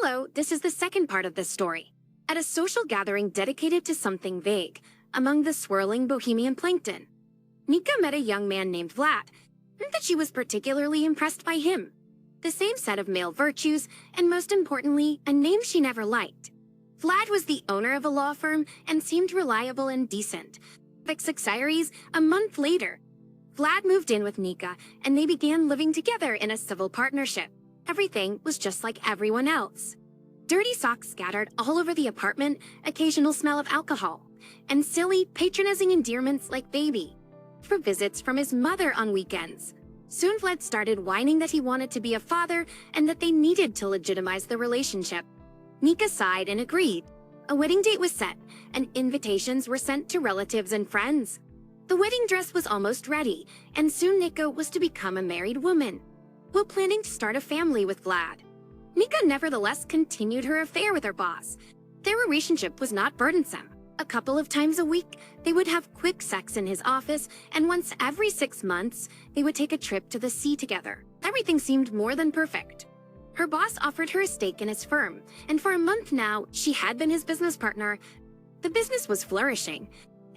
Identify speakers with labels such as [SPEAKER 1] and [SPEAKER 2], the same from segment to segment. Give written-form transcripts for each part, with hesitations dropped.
[SPEAKER 1] Hello, this is the second part of this story. At a social gathering dedicated to something vague, among the swirling bohemian plankton, Nika met a young man named Vlad, and that she was particularly impressed by him. The same set of male virtues, and most importantly, a name she never liked. Vlad was the owner of a law firm and seemed reliable and decent. A month later, Vlad moved in with Nika, and they began living together in a civil partnership. Everything was just like everyone else. Dirty socks scattered all over the apartment, occasional smell of alcohol, and silly, patronizing endearments like baby. For visits from his mother on weekends. Soon Vlad started whining that he wanted to be a father and that they needed to legitimize the relationship. Nika sighed and agreed. A wedding date was set, and invitations were sent to relatives and friends. The wedding dress was almost ready, and soon Nika was to become a married woman, while planning to start a family with Vlad. Nika nevertheless continued her affair with her boss. Their relationship was not burdensome. A couple of times a week, they would have quick sex in his office, and once every 6 months, they would take a trip to the sea together. Everything seemed more than perfect. Her boss offered her a stake in his firm, and for a month now, she had been his business partner. The business was flourishing.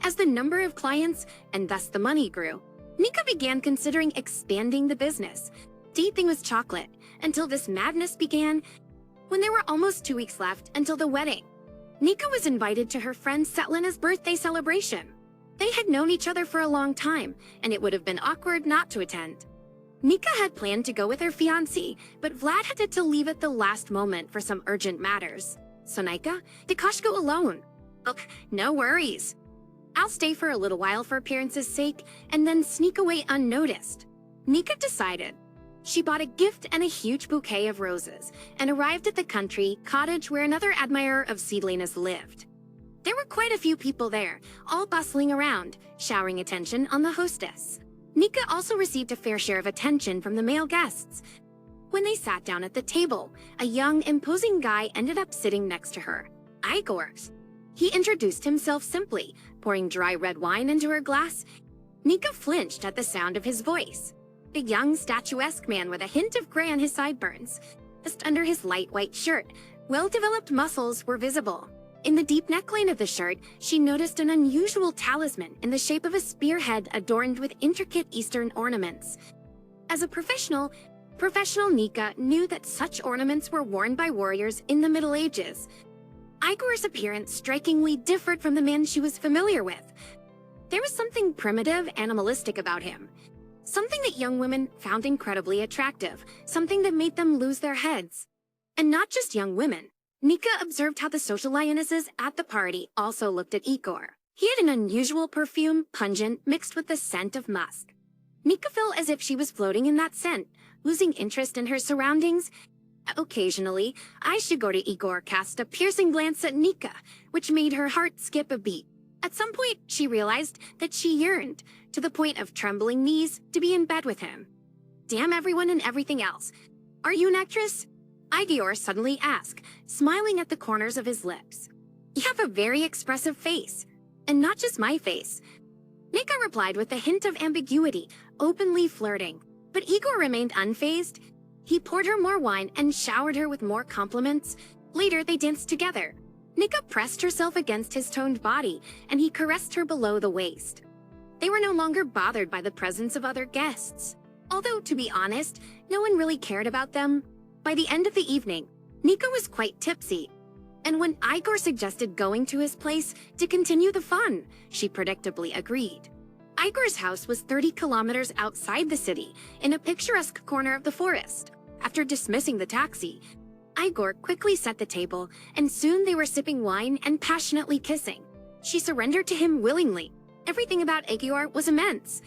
[SPEAKER 1] As the number of clients, and thus the money, grew, Nika began considering expanding the business. Dating was chocolate, until this madness began when there were almost 2 weeks left until the wedding. Nika was invited to her friend Svetlana's birthday celebration. They had known each other for a long time, and it would have been awkward not to attend. Nika had planned to go with her fiancé, but Vlad had to leave at the last moment for some urgent matters. So Nika, Dikash go alone. Look, no worries. I'll stay for a little while for appearance's sake, and then sneak away unnoticed. Nika decided. She bought a gift and a huge bouquet of roses, and arrived at the country cottage where another admirer of Svetlana's lived. There were quite a few people there, all bustling around, showering attention on the hostess. Nika also received a fair share of attention from the male guests. When they sat down at the table, a young, imposing guy ended up sitting next to her, Igor. He introduced himself simply, pouring dry red wine into her glass. Nika flinched at the sound of his voice. A young, statuesque man with a hint of gray on his sideburns. Just under his light white shirt, well-developed muscles were visible. In the deep neckline of the shirt, she noticed an unusual talisman in the shape of a spearhead adorned with intricate Eastern ornaments. As a professional Nika knew that such ornaments were worn by warriors in the Middle Ages. Igor's appearance strikingly differed from the man she was familiar with. There was something primitive, animalistic about him. Something that young women found incredibly attractive, something that made them lose their heads. And not just young women. Nika observed how the social lionesses at the party also looked at Igor. He had an unusual perfume, pungent, mixed with the scent of musk. Nika felt as if she was floating in that scent, losing interest in her surroundings. Occasionally, Igor cast a piercing glance at Nika, which made her heart skip a beat. At some point, she realized that she yearned, to the point of trembling knees, to be in bed with him. Damn everyone and everything else. Are you an actress? Igor suddenly asked, smiling at the corners of his lips. You have a very expressive face. And not just my face. Nika replied with a hint of ambiguity, openly flirting. But Igor remained unfazed. He poured her more wine and showered her with more compliments. Later, they danced together. Nika pressed herself against his toned body, and he caressed her below the waist. They were no longer bothered by the presence of other guests. Although, to be honest, no one really cared about them. By the end of the evening, Nika was quite tipsy. And when Igor suggested going to his place to continue the fun, she predictably agreed. Igor's house was 30 kilometers outside the city, in a picturesque corner of the forest. After dismissing the taxi, Igor quickly set the table, and soon they were sipping wine and passionately kissing. She surrendered to him willingly. Everything about Igor was immense.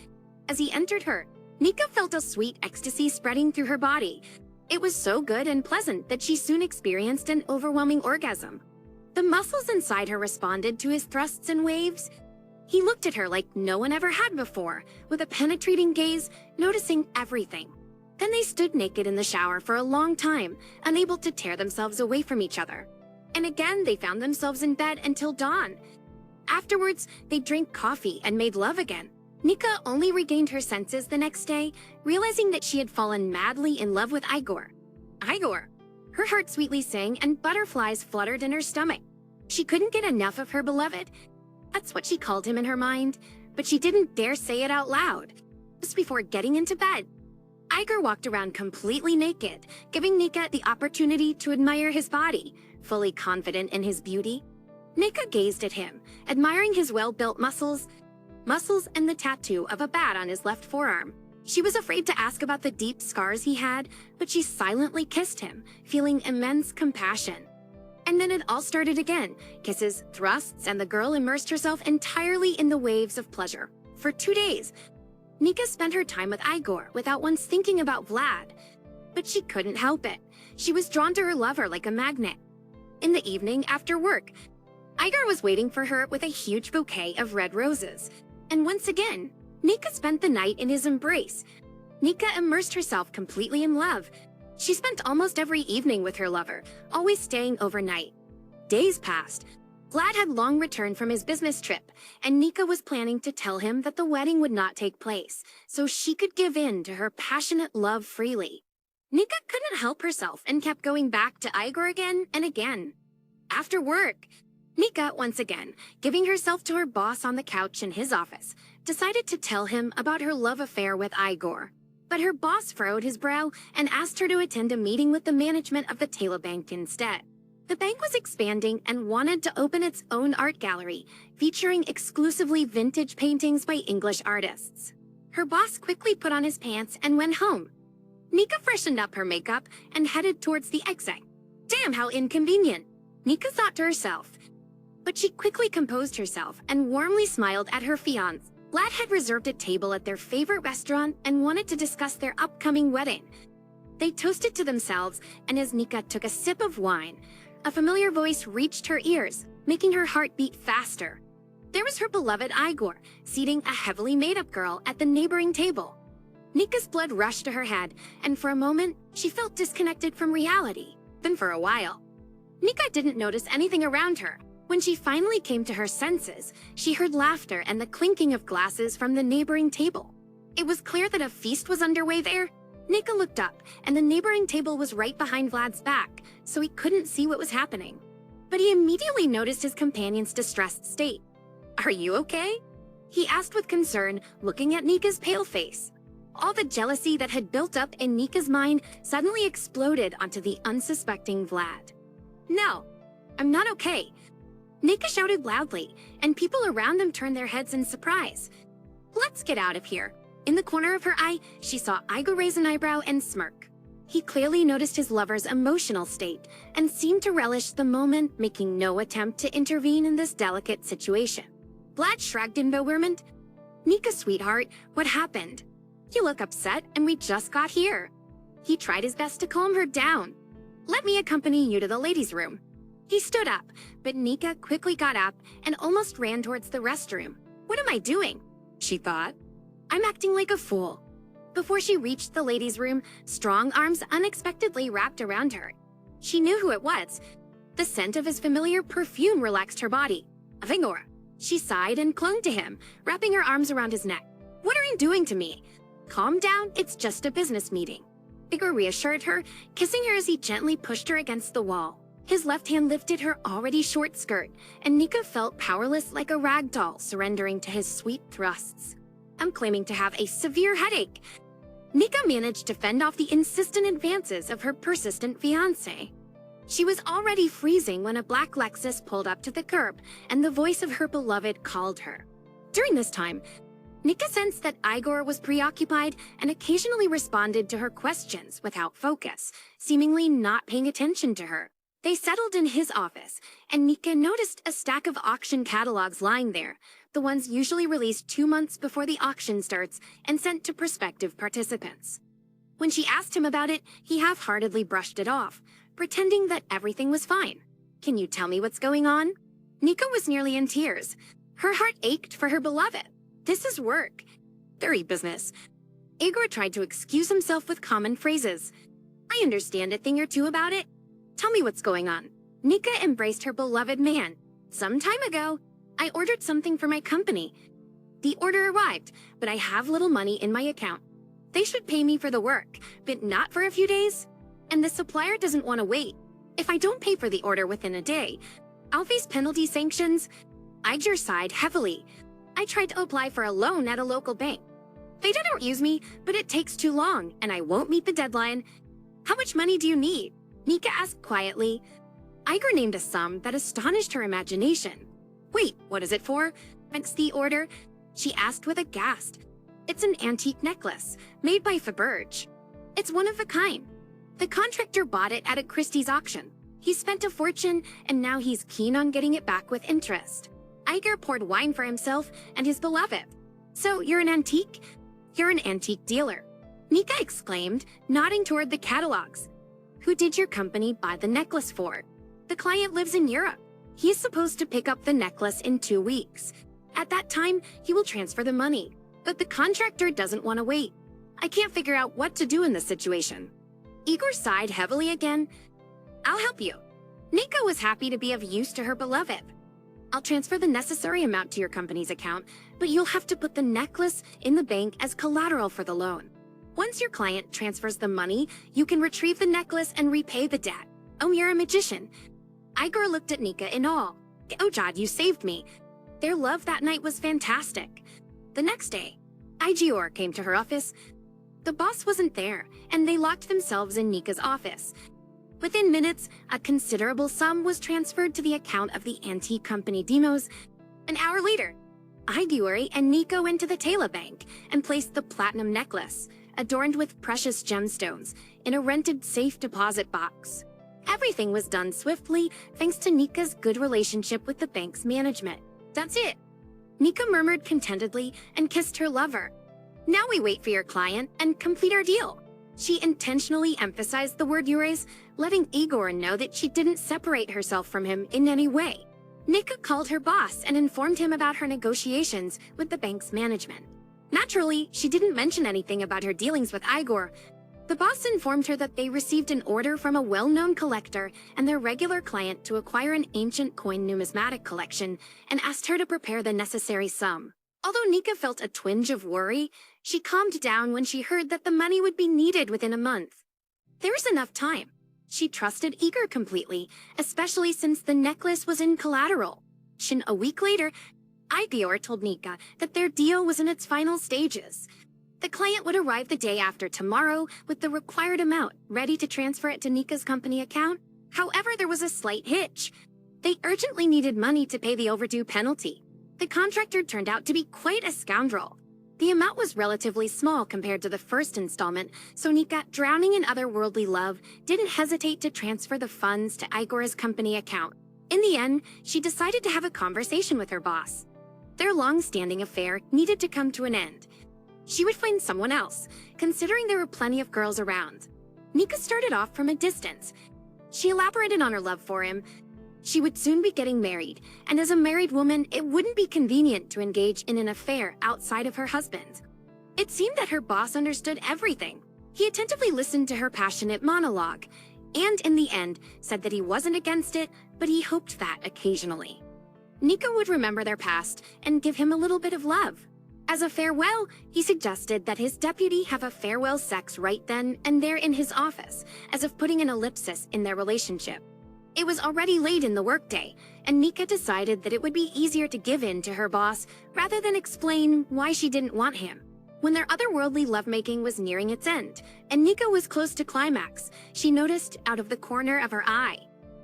[SPEAKER 1] As he entered her, Nika felt a sweet ecstasy spreading through her body. It was so good and pleasant that she soon experienced an overwhelming orgasm. The muscles inside her responded to his thrusts and waves. He looked at her like no one ever had before, with a penetrating gaze, noticing everything. Then they stood naked in the shower for a long time, unable to tear themselves away from each other. And again, they found themselves in bed until dawn. Afterwards, they drank coffee and made love again. Nika only regained her senses the next day, realizing that she had fallen madly in love with Igor. Igor, Her heart sweetly sang and butterflies fluttered in her stomach. She couldn't get enough of her beloved. That's what she called him in her mind, but she didn't dare say it out loud. Just before getting into bed, Iger walked around completely naked, giving Nika the opportunity to admire his body, fully confident in his beauty. Nika gazed at him, admiring his well-built muscles and the tattoo of a bat on his left forearm. She was afraid to ask about the deep scars he had, but she silently kissed him, feeling immense compassion. And then it all started again. Kisses, thrusts, and the girl immersed herself entirely in the waves of pleasure. For 2 days, Nika spent her time with Igor without once thinking about Vlad. But she couldn't help it. She was drawn to her lover like a magnet. In the evening, after work, Igor was waiting for her with a huge bouquet of red roses. And once again, Nika spent the night in his embrace. Nika immersed herself completely in love. She spent almost every evening with her lover, always staying overnight. Days passed. Vlad had long returned from his business trip, and Nika was planning to tell him that the wedding would not take place, so she could give in to her passionate love freely. Nika couldn't help herself and kept going back to Igor again and again. After work, Nika, once again, giving herself to her boss on the couch in his office, decided to tell him about her love affair with Igor. But her boss furrowed his brow and asked her to attend a meeting with the management of the Taylor Bank instead. The bank was expanding and wanted to open its own art gallery, featuring exclusively vintage paintings by English artists. Her boss quickly put on his pants and went home. Nika freshened up her makeup and headed towards the exit. Damn, how inconvenient, Nika thought to herself. But she quickly composed herself and warmly smiled at her fiancé. Vlad had reserved a table at their favorite restaurant and wanted to discuss their upcoming wedding. They toasted to themselves, and as Nika took a sip of wine, a familiar voice reached her ears, making her heart beat faster. There was her beloved Igor, seating a heavily made-up girl at the neighboring table. Nika's blood rushed to her head, and for a moment, she felt disconnected from reality. Then for a while, Nika didn't notice anything around her. When she finally came to her senses, she heard laughter and the clinking of glasses from the neighboring table. It was clear that a feast was underway there. Nika looked up, and the neighboring table was right behind Vlad's back, so he couldn't see what was happening. But he immediately noticed his companion's distressed state. "Are you okay?" he asked with concern, looking at Nika's pale face. All the jealousy that had built up in Nika's mind suddenly exploded onto the unsuspecting Vlad. "No, I'm not okay," Nika shouted loudly, and people around them turned their heads in surprise. "Let's get out of here." In the corner of her eye, she saw Igor raise an eyebrow and smirk. He clearly noticed his lover's emotional state and seemed to relish the moment, making no attempt to intervene in this delicate situation. Vlad shrugged in bewilderment. "Nika, sweetheart, what happened? You look upset, and we just got here." He tried his best to calm her down. "Let me accompany you to the ladies' room." He stood up, but Nika quickly got up and almost ran towards the restroom. "What am I doing?" she thought. "I'm acting like a fool." Before she reached the ladies' room, strong arms unexpectedly wrapped around her. She knew who it was. The scent of his familiar perfume relaxed her body. "Igor." She sighed and clung to him, wrapping her arms around his neck. "What are you doing to me?" "Calm down, it's just a business meeting." Igor reassured her, kissing her as he gently pushed her against the wall. His left hand lifted her already short skirt, and Nika felt powerless like a rag doll surrendering to his sweet thrusts. "I'm claiming to have a severe headache." Nika managed to fend off the insistent advances of her persistent fiancé. She was already freezing when a black Lexus pulled up to the curb, and the voice of her beloved called her. During this time, Nika sensed that Igor was preoccupied and occasionally responded to her questions without focus, seemingly not paying attention to her. They settled in his office, and Nika noticed a stack of auction catalogs lying there, the ones usually released 2 months before the auction starts and sent to prospective participants. When she asked him about it, he half-heartedly brushed it off, pretending that everything was fine. "Can you tell me what's going on?" Nika was nearly in tears. Her heart ached for her beloved. This is work. Very business. Igor tried to excuse himself with common phrases. "I understand a thing or two about it. Tell me what's going on." Nika embraced her beloved man. "Some time ago, I ordered something for my company. The order arrived, but I have little money in my account. They should pay me for the work, but not for a few days." and the supplier doesn't want to wait. If I don't pay for the order within a day, I'll face penalty sanctions. Igor sighed heavily. I tried to apply for a loan at a local bank. They didn't use me, but it takes too long, and I won't meet the deadline. How much money do you need? Nika asked quietly. Igor named a sum that astonished her imagination. Wait, what is it for? What's the order? She asked with a gasp. It's an antique necklace, made by Faberge. It's one of a kind. The contractor bought it at a Christie's auction. He spent a fortune, and now he's keen on getting it back with interest. Igor poured wine for himself and his beloved. So, you're an antique? You're an antique dealer. Nika exclaimed, nodding toward the catalogs. Who did your company buy the necklace for? The client lives in Europe. He is supposed to pick up the necklace in 2 weeks. At that time, he will transfer the money. But the contractor doesn't want to wait. I can't figure out what to do in this situation. Igor sighed heavily again. I'll help you. Nika was happy to be of use to her beloved. I'll transfer the necessary amount to your company's account, but you'll have to put the necklace in the bank as collateral for the loan. Once your client transfers the money, you can retrieve the necklace and repay the debt. Oh, you're a magician. Igor looked at Nika in awe. Oh, Jod, you saved me. Their love that night was fantastic. The next day, Igor came to her office. The boss wasn't there, and they locked themselves in Nika's office. Within minutes, a considerable sum was transferred to the account of the antique company Demos. An hour later, Igor and Nika went to the Taylor Bank and placed the platinum necklace, adorned with precious gemstones, in a rented safe deposit box. Everything was done swiftly thanks to Nika's good relationship with the bank's management. That's it. Nika murmured contentedly and kissed her lover. Now we wait for your client and complete our deal. She intentionally emphasized the word Ures, letting Igor know that she didn't separate herself from him in any way. Nika called her boss and informed him about her negotiations with the bank's management. Naturally, she didn't mention anything about her dealings with Igor. The boss informed her that they received an order from a well-known collector and their regular client to acquire an ancient coin numismatic collection and asked her to prepare the necessary sum. Although Nika felt a twinge of worry, she calmed down when she heard that the money would be needed within a month. There was enough time. She trusted Igor completely, especially since the necklace was in collateral. A week later, Igor told Nika that their deal was in its final stages. The client would arrive the day after tomorrow with the required amount, ready to transfer it to Nika's company account. However, there was a slight hitch. They urgently needed money to pay the overdue penalty. The contractor turned out to be quite a scoundrel. The amount was relatively small compared to the first installment, so Nika, drowning in otherworldly love, didn't hesitate to transfer the funds to Igor's company account. In the end, she decided to have a conversation with her boss. Their long-standing affair needed to come to an end. She would find someone else, considering there were plenty of girls around. Nika started off from a distance. She elaborated on her love for him. She would soon be getting married, and as a married woman, it wouldn't be convenient to engage in an affair outside of her husband. It seemed that her boss understood everything. He attentively listened to her passionate monologue, and in the end, said that he wasn't against it, but he hoped that occasionally. Nika would remember their past and give him a little bit of love. As a farewell, he suggested that his deputy have a farewell sex right then and there in his office, as if putting an ellipsis in their relationship. It was already late in the workday, and Nika decided that it would be easier to give in to her boss rather than explain why she didn't want him. When their otherworldly lovemaking was nearing its end, and Nika was close to climax, she noticed out of the corner of her eye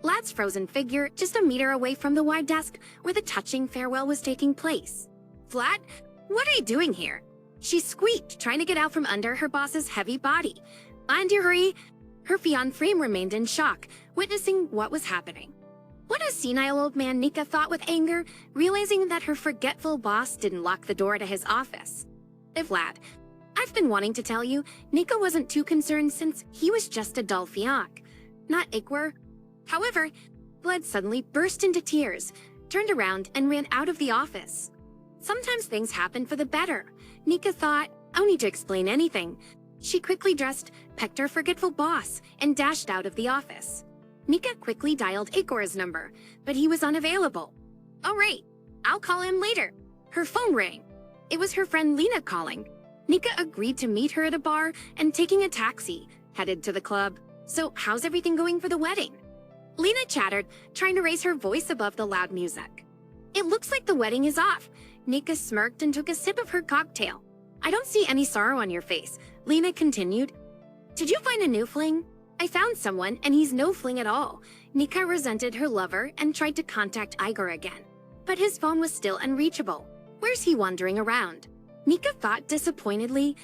[SPEAKER 1] Vlad's frozen figure just a meter away from the wide desk where the touching farewell was taking place. Vlad, what are you doing here? She squeaked, trying to get out from under her boss's heavy body. And hurry. Her fiancé remained in shock, witnessing what was happening. What a senile old man, Nika thought with anger, realizing that her forgetful boss didn't lock the door to his office. Vlad, I've been wanting to tell you, Nika wasn't too concerned since he was just a dull fiac, not Igor. However, Vlad suddenly burst into tears, turned around and ran out of the office. Sometimes things happen for the better. Nika thought, I don't need to explain anything. She quickly dressed, pecked her forgetful boss, and dashed out of the office. Nika quickly dialed Igor's number, but he was unavailable. All right, I'll call him later. Her phone rang. It was her friend Lena calling. Nika agreed to meet her at a bar and taking a taxi, headed to the club. So how's everything going for the wedding? Lena chattered, trying to raise her voice above the loud music. It looks like the wedding is off. Nika smirked and took a sip of her cocktail. I don't see any sorrow on your face, Lena continued. Did you find a new fling? I found someone, and he's no fling at all. Nika resented her lover and tried to contact Igor again. But his phone was still unreachable. Where's he wandering around? Nika thought disappointedly.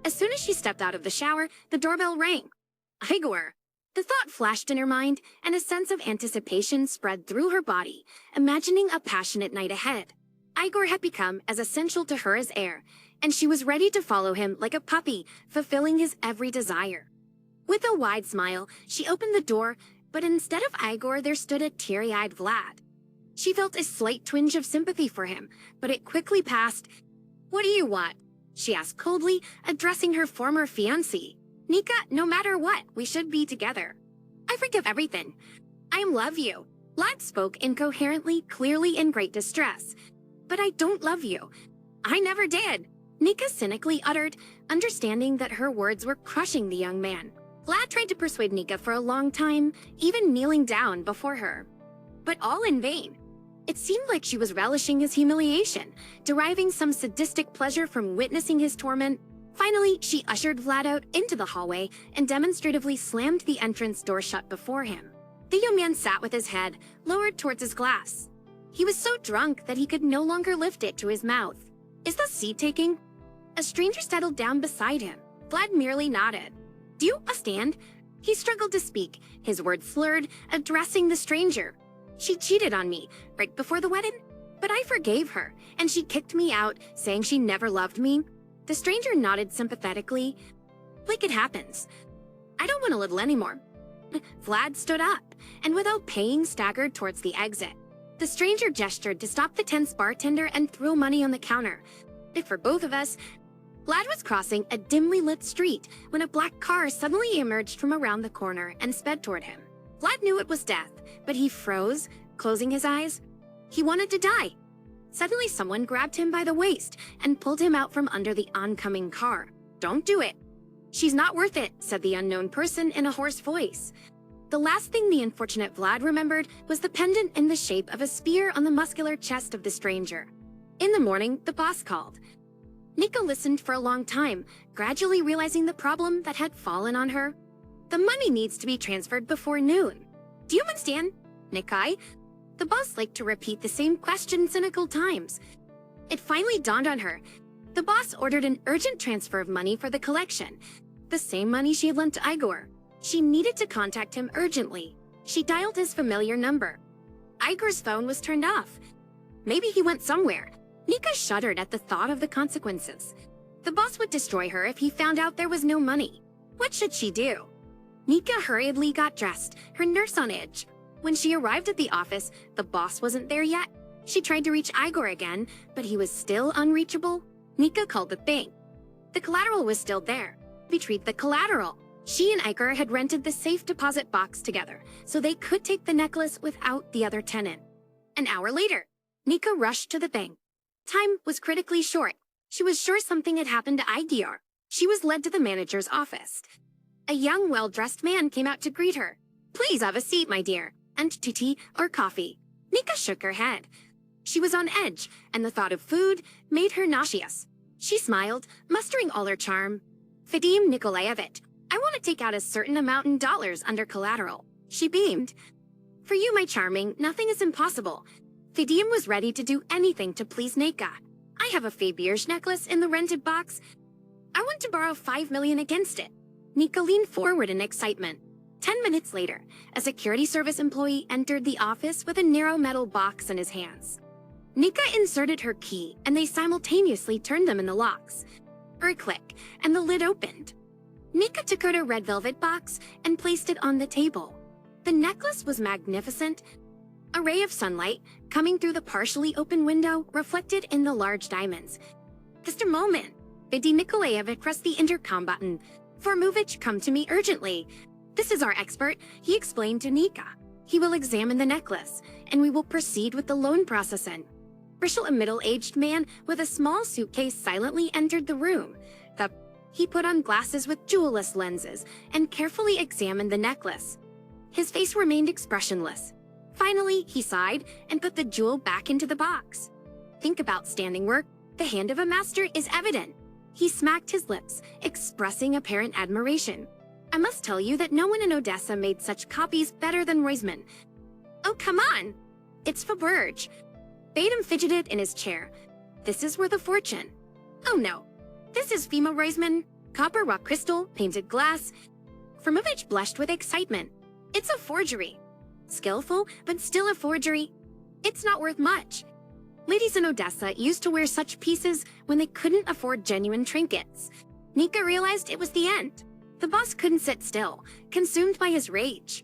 [SPEAKER 1] As soon as she stepped out of the shower, the doorbell rang. Igor. The thought flashed in her mind, and a sense of anticipation spread through her body, imagining a passionate night ahead. Igor had become as essential to her as air, and she was ready to follow him like a puppy, fulfilling his every desire. With a wide smile, she opened the door, but instead of Igor, there stood a teary-eyed Vlad. She felt a slight twinge of sympathy for him, but it quickly passed. What do you want? She asked coldly, addressing her former fiancé. Nika, no matter what, we should be together. I forgive everything. I love you. Vlad spoke incoherently, clearly in great distress. But I don't love you. I never did. Nika cynically uttered, understanding that her words were crushing the young man. Vlad tried to persuade Nika for a long time, even kneeling down before her. But all in vain. It seemed like she was relishing his humiliation, deriving some sadistic pleasure from witnessing his torment. Finally, she ushered Vlad out into the hallway and demonstratively slammed the entrance door shut before him. The young man sat with his head lowered towards his glass. He was so drunk that he could no longer lift it to his mouth. Is the seat taking? A stranger settled down beside him. Vlad merely nodded. Do you understand? He struggled to speak, his words slurred, addressing the stranger. She cheated on me right before the wedding, but I forgave her, and she kicked me out, saying she never loved me. The stranger nodded sympathetically. Like it happens. I don't want to live anymore. Vlad stood up, and without paying, staggered towards the exit. The stranger gestured to stop the tense bartender and threw money on the counter. If for both of us, Vlad was crossing a dimly lit street when a black car suddenly emerged from around the corner and sped toward him. Vlad knew it was death, but he froze, closing his eyes. He wanted to die. Suddenly someone grabbed him by the waist and pulled him out from under the oncoming car. Don't do it. She's not worth it, said the unknown person in a hoarse voice. The last thing the unfortunate Vlad remembered was the pendant in the shape of a spear on the muscular chest of the stranger. In the morning, the boss called. Nika listened for a long time, gradually realizing the problem that had fallen on her. The money needs to be transferred before noon. Do you understand, Nikai? The boss liked to repeat the same question cynical times. It finally dawned on her. The boss ordered an urgent transfer of money for the collection, the same money she had lent to Igor. She needed to contact him urgently. She dialed his familiar number. Igor's phone was turned off. Maybe he went somewhere. Nika shuddered at the thought of the consequences. The boss would destroy her if he found out there was no money. What should she do? Nika hurriedly got dressed, her nerves on edge. When she arrived at the office, the boss wasn't there yet. She tried to reach Igor again, but he was still unreachable. Nika called the bank. The collateral was still there. Retrieved the collateral. She and Igor had rented the safe deposit box together, so they could take the necklace without the other tenant. An hour later, Nika rushed to the bank. Time was critically short. She was sure something had happened to Igor. She was led to the manager's office. A young, well-dressed man came out to greet her. Please have a seat, my dear, and tea or coffee. Nika shook her head. She was on edge, and the thought of food made her nauseous. She smiled, mustering all her charm. Vadim Nikolaevich, I want to take out a certain amount in dollars under collateral. She beamed. For you, my charming, nothing is impossible. Vadim was ready to do anything to please Nika. I have a Faberge necklace in the rented box. I want to borrow 5 million against it. Nika leaned forward in excitement. 10 minutes later, a security service employee entered the office with a narrow metal box in his hands. Nika inserted her key, and they simultaneously turned them in the locks. For a click, and the lid opened. Nika took out a red velvet box and placed it on the table. The necklace was magnificent. A ray of sunlight, coming through the partially open window, reflected in the large diamonds. Just a moment. Vadim Nikolaevich pressed the intercom button. Formovich, come to me urgently. This is our expert, he explained to Nika. He will examine the necklace, and we will proceed with the loan processing. Brishel, a middle-aged man with a small suitcase, silently entered the room. The He put on glasses with jewelless lenses and carefully examined the necklace. His face remained expressionless. Finally, he sighed and put the jewel back into the box. Think about standing work. The hand of a master is evident. He smacked his lips, expressing apparent admiration. I must tell you that no one in Odessa made such copies better than Roisman. Oh, come on! It's Faberge. Baden fidgeted in his chair. This is worth a fortune. Oh no, this is Fima Roisman. Copper rock crystal, painted glass. Firmovich blushed with excitement. It's a forgery. Skillful, but still a forgery. It's not worth much. Ladies in Odessa used to wear such pieces when they couldn't afford genuine trinkets. Nika realized it was the end. The boss couldn't sit still, consumed by his rage.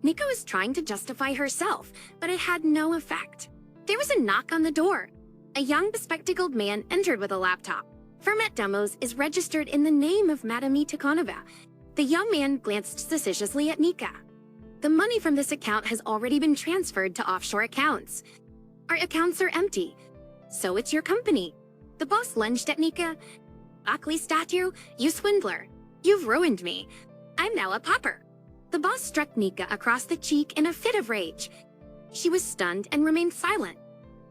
[SPEAKER 1] Nika was trying to justify herself, but it had no effect. There was a knock on the door. A young bespectacled man entered with a laptop. Fermat Demos is registered in the name of Madame Tikhonova. The young man glanced suspiciously at Nika. The money from this account has already been transferred to offshore accounts. Our accounts are empty. So it's your company. The boss lunged at Nika. Akli statue, you swindler. You've ruined me. I'm now a pauper. The boss struck Nika across the cheek in a fit of rage. She was stunned and remained silent.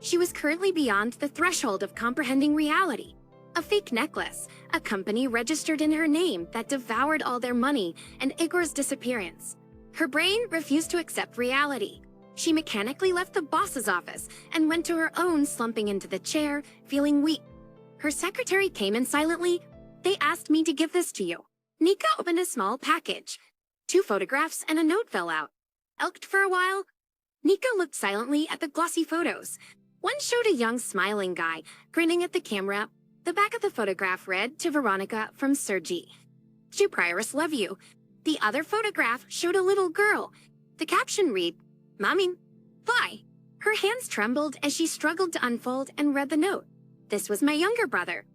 [SPEAKER 1] She was currently beyond the threshold of comprehending reality. A fake necklace, a company registered in her name that devoured all their money, and Igor's disappearance. Her brain refused to accept reality. She mechanically left the boss's office and went to her own, slumping into the chair, feeling weak. Her secretary came in silently. They asked me to give this to you. Nika opened a small package. 2 photographs and a note fell out. Elked for a while. Nika looked silently at the glossy photos. One showed a young smiling guy, grinning at the camera. The back of the photograph read, to Veronica from Sergei. To Prioress, love you. The other photograph showed a little girl. The caption read, Mommy, fly. Her hands trembled as she struggled to unfold and read the note. This was my younger brother.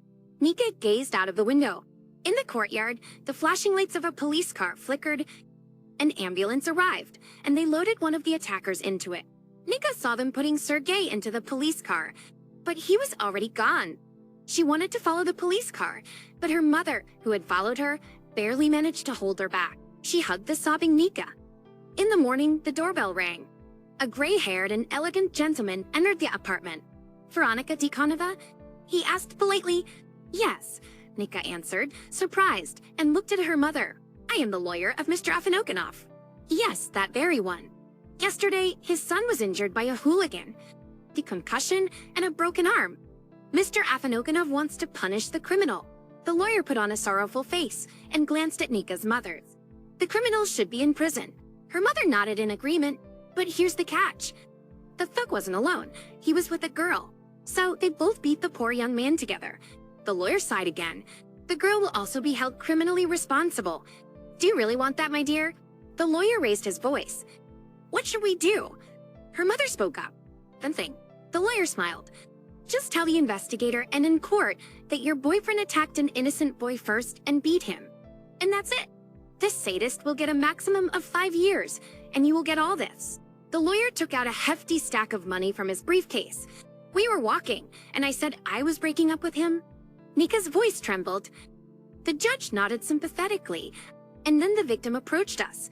[SPEAKER 1] Nika gazed out of the window. In the courtyard, the flashing lights of a police car flickered. An ambulance arrived, and they loaded one of the attackers into it. Nika saw them putting Sergei into the police car, but he was already gone. She wanted to follow the police car, but her mother, who had followed her, barely managed to hold her back. She hugged the sobbing Nika. In the morning, the doorbell rang. A gray-haired and elegant gentleman entered the apartment. Veronica Tikhonova? He asked politely. Yes, Nika answered, surprised, and looked at her mother. I am the lawyer of Mr. Afinokanov. Yes, that very one. Yesterday, his son was injured by a hooligan. The concussion and a broken arm. Mr. Afinokanov wants to punish the criminal. The lawyer put on a sorrowful face and glanced at Nika's mother. The criminal should be in prison. Her mother nodded in agreement, but here's the catch. The thug wasn't alone. He was with a girl. So they both beat the poor young man together. The lawyer sighed again. The girl will also be held criminally responsible. Do you really want that, my dear? The lawyer raised his voice. What should we do? Her mother spoke up. Nothing. The lawyer smiled. Just tell the investigator and in court that your boyfriend attacked an innocent boy first and beat him. And that's it. This sadist will get a maximum of 5 years, and you will get all this. The lawyer took out a hefty stack of money from his briefcase. We were walking, and I said I was breaking up with him. Nika's voice trembled. The judge nodded sympathetically, and then the victim approached us.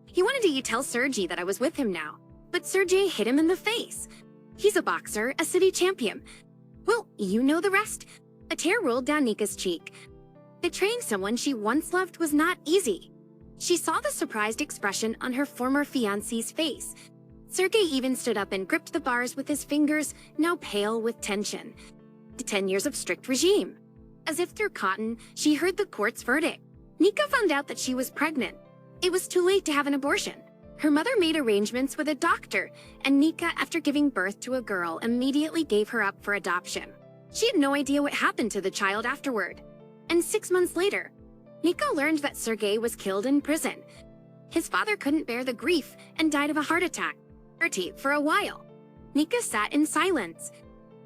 [SPEAKER 1] He wanted to tell Sergei that I was with him now, but Sergei hit him in the face. He's a boxer, a city champion. Well, you know the rest. A tear rolled down Nika's cheek. Betraying someone she once loved was not easy. She saw the surprised expression on her former fiancé's face. Sergei even stood up and gripped the bars with his fingers, now pale with tension. 10 years of strict regime. As if through cotton, she heard the court's verdict. Nika found out that she was pregnant. It was too late to have an abortion. Her mother made arrangements with a doctor, and Nika, after giving birth to a girl, immediately gave her up for adoption. She had no idea what happened to the child afterward. And 6 months later, Nika learned that Sergei was killed in prison. His father couldn't bear the grief and died of a heart attack. For a while. Nika sat in silence.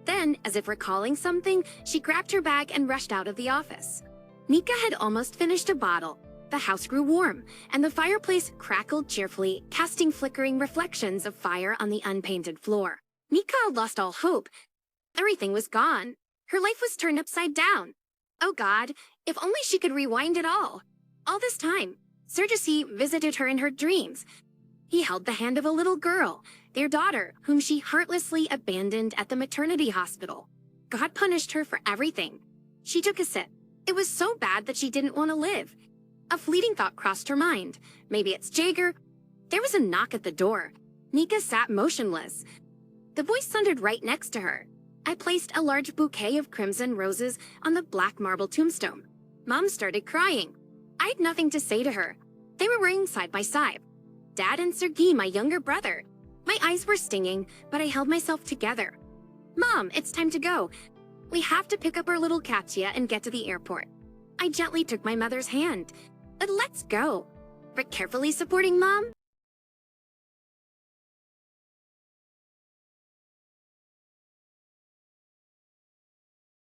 [SPEAKER 1] Then, as if recalling something, she grabbed her bag and rushed out of the office. Nika had almost finished a bottle. The house grew warm, and the fireplace crackled cheerfully, casting flickering reflections of fire on the unpainted floor. Nika lost all hope. Everything was gone. Her life was turned upside down. Oh God, If only she could rewind it all. All this time, Sergius visited her in her dreams. He held the hand of a little girl, their daughter, whom she heartlessly abandoned at the maternity hospital. God punished her for everything. She took a sip. It was so bad that she didn't want to live. A fleeting thought crossed her mind. Maybe it's Jaeger. There was a knock at the door. Nika sat motionless. The voice thundered right next to her. I placed a large bouquet of crimson roses on the black marble tombstone. Mom started crying. I had nothing to say to her. They were wearing side by side. Dad and Sergei, my younger brother. My eyes were stinging, but I held myself together. Mom, it's time to go. We have to pick up our little Katya and get to the airport. I gently took my mother's hand. Let's go. But carefully supporting Mom,